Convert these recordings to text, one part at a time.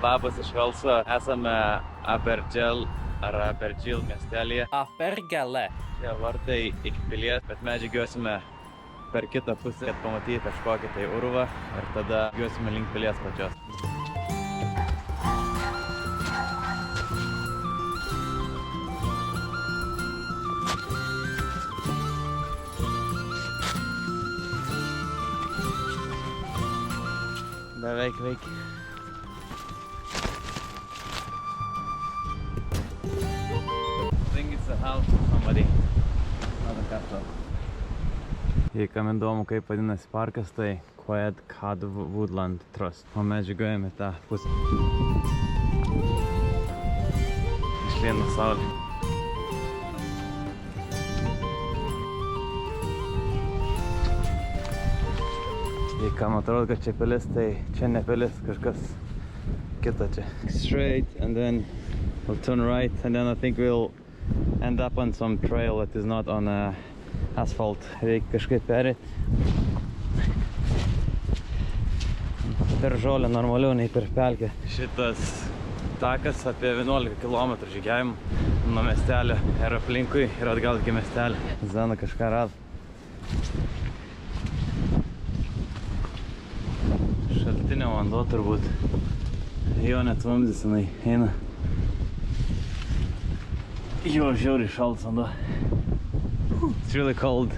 Labas iš Velso, esame Abergel miestelyje. Abergele. Čia vartai iki pilies, bet mes žygiuosime per kitą pusę, kad pamatyti kažkokį tai urvą ir tada žygiuosime link pilies pačios. Beveik veikia. I think it's a house for somebody. Not a castle. Jei kam įdomu, kaip vadinasi parkas, tai Quiet Cod Woodland Trust. O mes žygiuojame tą pusę. Išliena saulė. Jei kam atrodo, kad čia pilis, tai čia ne pilis, kažkas kita čia. Straight and then we'll turn right and then I think we'll end up on some trail that is not on asphalt. Reikia kažkaip perėti. Per žolę normaliau nei per pelkę. Šitas takas apie 11 km žygiavim nuo miestelio ir aplinkui ir atgal iki miestelio. Zana kažką rado. Šaltinio vanduo turbūt. Jo net vamzdis jinai eina. Jo žiauriai šaltas vanduo. It's really cold.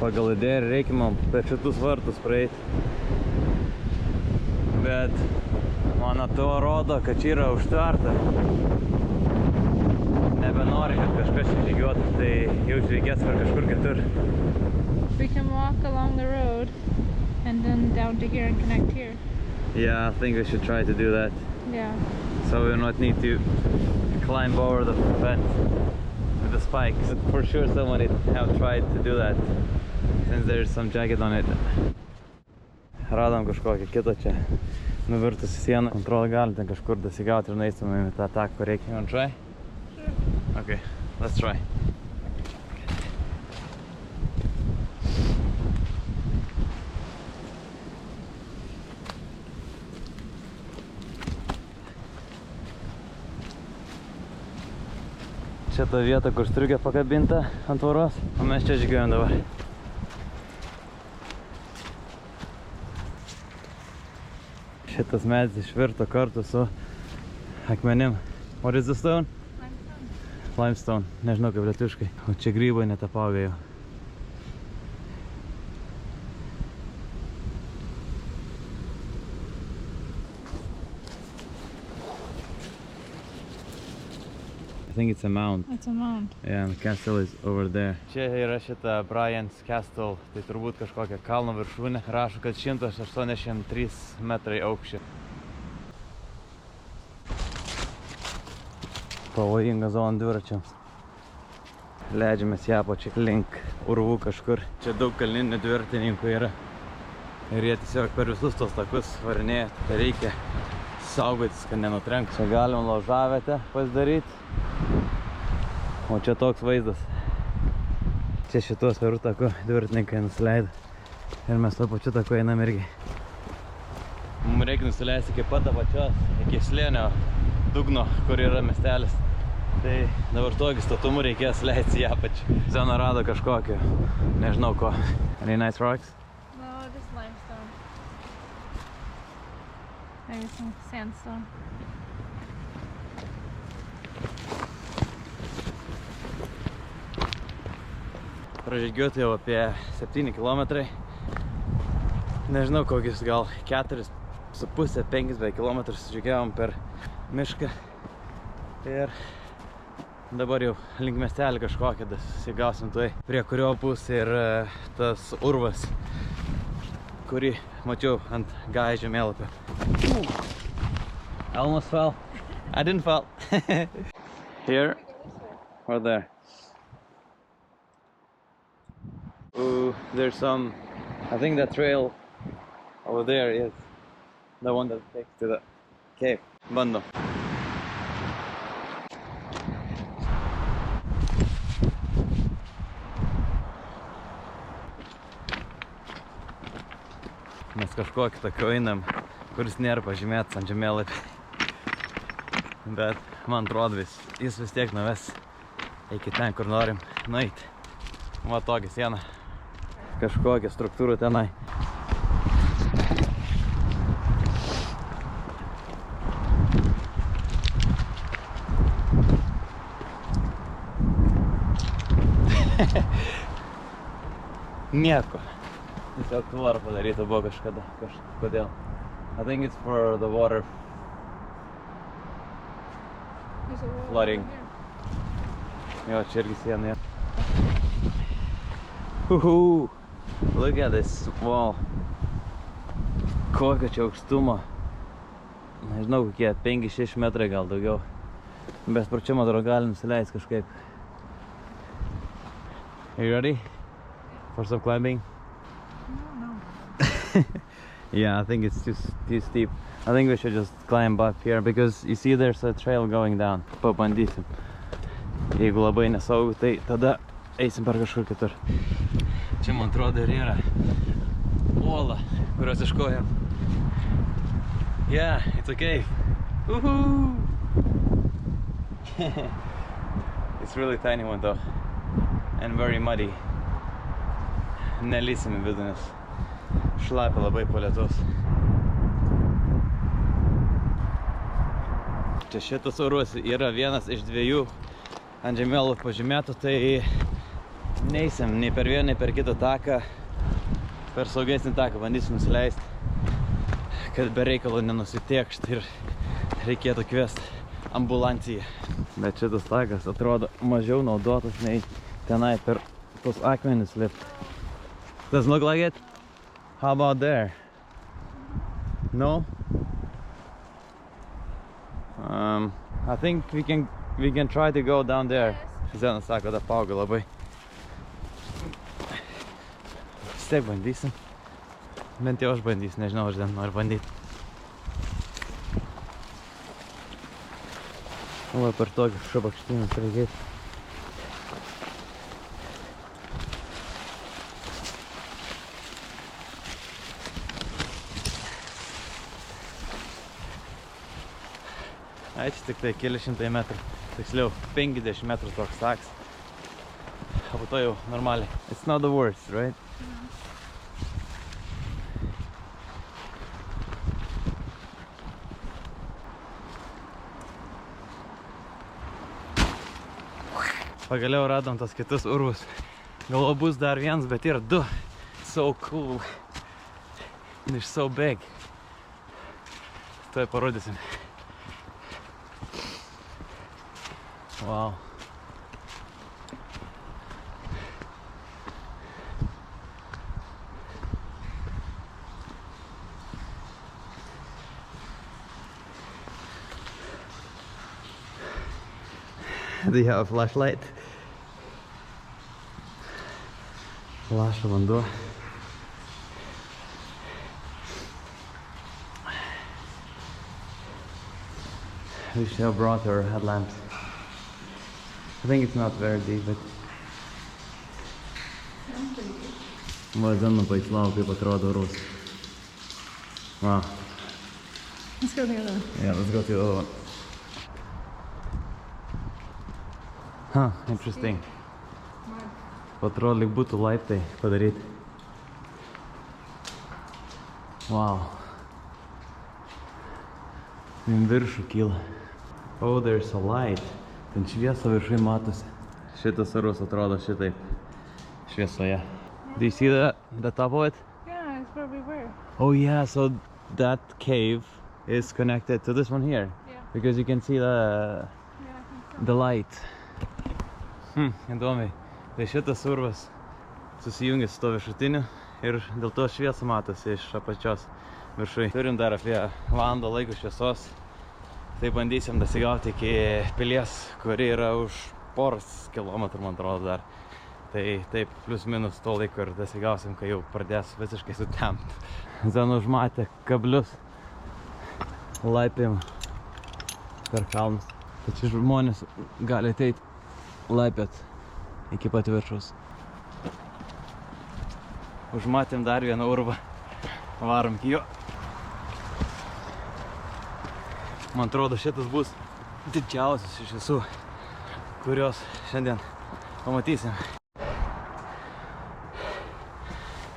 Pagal idėją reikia man per šitus vartus praeiti. Bet man atrodo, kad čia yra užtverta. Nebenori, kad kažkas čia žygiuotų, tai jau reikės per kažkur kitur. We can walk along the road and then down to here and connect here. Yeah, I think we should try to do that. Yeah. So we will not need to climb over the fence with the spikes. But for sure somebody have tried to do that since there's some jagged on it. Radom kažkokią kitą čia nuvirtusi sieną. Atrodo galim ten kažkur dasigauti ir nueisime į tą taką, kur reikia. You want to try? Sure. Okay, let's try. Čia ta vieta, kur striukė pakabinta ant tvoros, o mes čia žygiuojam dabar. Šitas medis išvirto kartu su akmenim. What is the stone? Limestone. Limestone. Nežinau kaip lietuviškai. O čia grybai net apauga jau. I think it's a mount. It's a mount. Yeah, the castle is over there. Čia yra šita Bryant's Castle, tai turbūt kažkokia kalno viršūnė. Rašo, kad 183 metrai aukščio. Pavojinga zona dviračiams. Leidžiamės į apačią link urvų kažkur. Čia daug kalninių dviratininkų yra. Ir jie tiesiog per visus tos takus varinėja. Tai reikia saugotis, kad nenutrenks. Čia galim laužavietę pasidaryti. O čia toks vaizdas. Čia šituos per taku dviratininkai nusileido. Ir mes tuo pačiu taku einam irgi. Mums reikia nusileisti iki pat apačios, iki slėnio dugno, kur yra miestelis. Tai dabar tokį statumu reikės leisti į apačią. Zena rado kažkokio, nežinau ko. Any nice rocks? No, just limestone. Maybe some sandstone. Pražygiuoti jau apie 7 km. Nežinau, kokius gal 4,5-5 km žygiavom per mišką. Ir dabar jau link miestelį kažkokią dasigausim tuoj, prie kurio bus ir tas urvas, kurį mačiau ant Gaja žemėlapio. I almost fell. I didn't fall. Here or there? Ooh, there's some, I think that trail over there is the one that takes to the cave. Bandom. nors kažkokį tokį einam, kuris nėra pažymėtas ant žemėlapį. Bet man atrodo jis vis tiek nuves iki ten, kur norim nueiti. Va tokia siena. Kažkokia struktūra tenai. Nieko. Tiesiog tvorą padaryta buvo kažkada. Kodėl? I think it's for the water flooding. Jo, čia irgi siena. Look at this wall. Kokio čia aukštumo. Nežinau, kokie 5-6 metrai gal daugiau. Bet per čia, man atrodo, galim nusileisti kažkaip. Are you ready for some climbing? No. Yeah, I think it's too steep. I think we should just climb up here because you see there's a trail going down. Pabandysim. Jeigu labai nesaugu, tai tada eisim per kažkur kitur. Čia, man atrodo, ir yra uola, kurios ieškojom. Yeah, it's okay. Woohoo! It's really tiny one though. And very muddy. Nelysim į vidų, nes šlapia labai po lietaus. Čia šitas urvas yra vienas iš 2 ant žemėlapio pažymėtų, tai neisim nei per vieną, nei per kitą taką. Per saugesnį taką bandysim nusileisti, kad be reikalo nenusitiekšt ir reikėtų kviesti ambulanciją. Bet šitas takas atrodo mažiau naudotas nei tenai per tos akmenis lipt. Doesn't look like it? How about there? No? I think we can try to go down there. Zenas sako, da paauga labai. Vis tiek bandysim. Bent jau aš bandysiu, nežinau, aš ten noriu bandyti. Va, per tokius šabakštynus reikėtų. Ai, čia tik tai keli šimtai metrų, tiksliau 50 metrų toks takas. O po to jau normaliai. It's not the worst, right? Pagaliau radom tas kitus urvus. Galvo bus dar vienas, bet yra 2. So cool. And they're so big. Tuoj parodysim. Wow. Do you have a flashlight? Laša vanduo. We should have brought our headlamps. I think it's not very deep, but... Va, Zana paislau, kaip atrodo urvas. Wow. Let's go to the other one. Yeah, let's go to the other one. Huh, interesting. Atrodo, lyg būtų laiptai padaryti. Wow. Į viršų kyla. Oh, there's a light. Ten šviesa viršai matosi. Šitas urvas atrodo šitaip šviesoje. Do you see the top of it? Yeah, it's where we were. Oh yeah, so that cave is connected to this one here. Yeah. Because you can see Yeah, I think so. the light. Įdomiai. Tai šitas urvas susijungia su to viršutiniu ir dėl to šviesa matosi iš apačios viršui. Turim dar apie valandą laiko šviesos. Tai bandysim dasigauti iki pilies, kuri yra už poros kilometrų, man atrodo, dar. Tai taip, plius minus to laiko ir dasigausim, kai jau pradės visiškai sutempt. Zana užmatė kablius laipėm per kalnus. Tačiau žmonės gali ateit laipėt iki pat viršaus. Užmatėm dar vieną urvą. Varom iki jo. Man atrodo, šitas bus didžiausias iš visų, kurios šiandien pamatysim.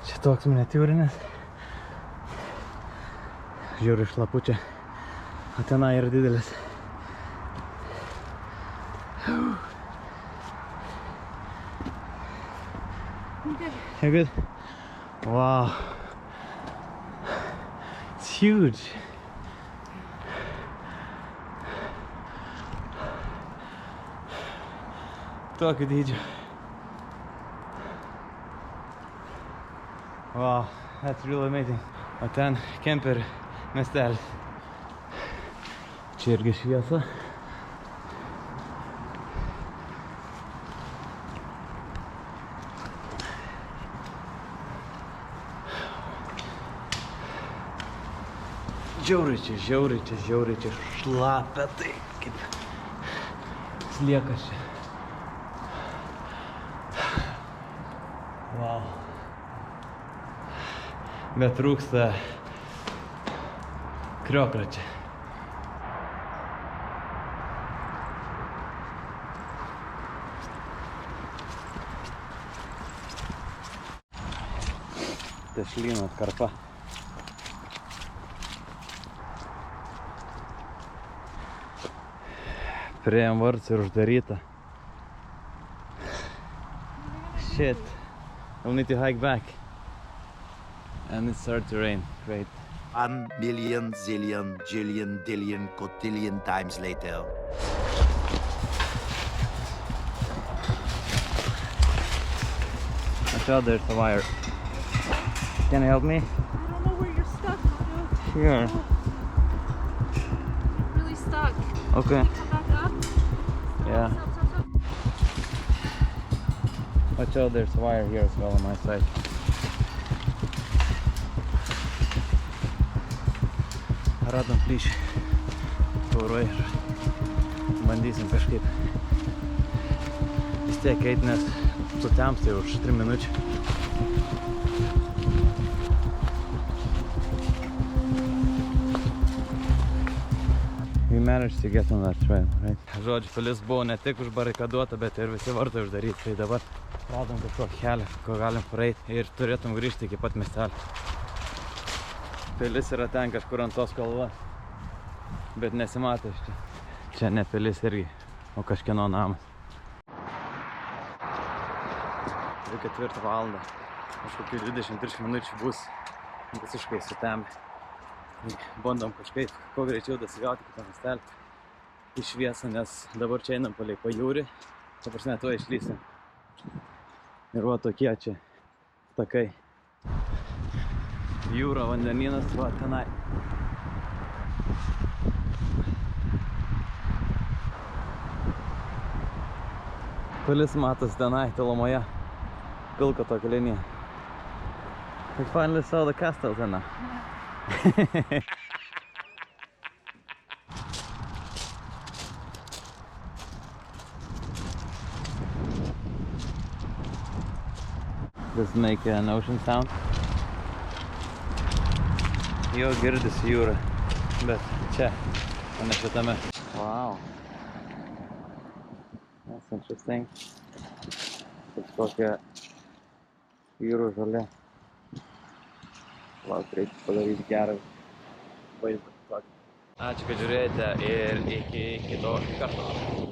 Čia toks miniatiūrinis. Žiūriu iš lapučio, o tenai yra didelis. You good? Wow. It's huge. Tokio dydžio. Wow, that's really amazing. O ten kemperių miestelis. Čia irgi šviesa. Žiauriai čia šlapia, tai kaip sliekas čia. Wow. Bet trūksta krioklio čia. Tešlyno atkarpa. Priėjom vartus ir uždaryta. Shit. I'll need to hike back. And it started to rain. Great. 1 million, zillion, jillion, dillion, cotillion times later. Watch out, there's a wire. Can you help me? I don't know where you're stuck, Mario. Sure. You're really stuck. Okay. Can you come back up? Yeah. Stop. Watch out, there's a wire here as well on my side. Radom plyšį tauroj ir bandysim kažkaip vis tiek eit, nes sutems tai už 3 minučių. We managed to get on that trail, right? Žodžiu, pilis buvo ne tik užbarikaduota, bet ir visi vartai uždaryti. Tai dabar radom kažkokį kelią, ko galim praeiti ir turėtum grįžti iki pat miestelio. Pilis yra ten kažkur ant tos kalvos, bet nesimato iš čia. Čia ne pilis irgi, o kažkieno namas. 4 valandą, kažkokių 20-30 minučių bus visiškai sutemę. Bandom kažkaip kuo greičiau dasigauti kitą miestelį į šviesą, nes dabar čia einam palei pajūrį, ta prasme tuo išlysim. Ir va tokie čia takai. Jūra, vandenynas, va tenai. Pilis matos tenai, tolumoje. Pilka tokia linija. We finally saw the castle then. Does it make an ocean sound? Jo girdisi jūra, bet čia, o ne šitame. Wow. That's interesting. Kažkokia jūrų žolė. Lauk, reikia padaryti gerą vaizdą. Ačiū, kad žiūrėjote ir iki kito karto.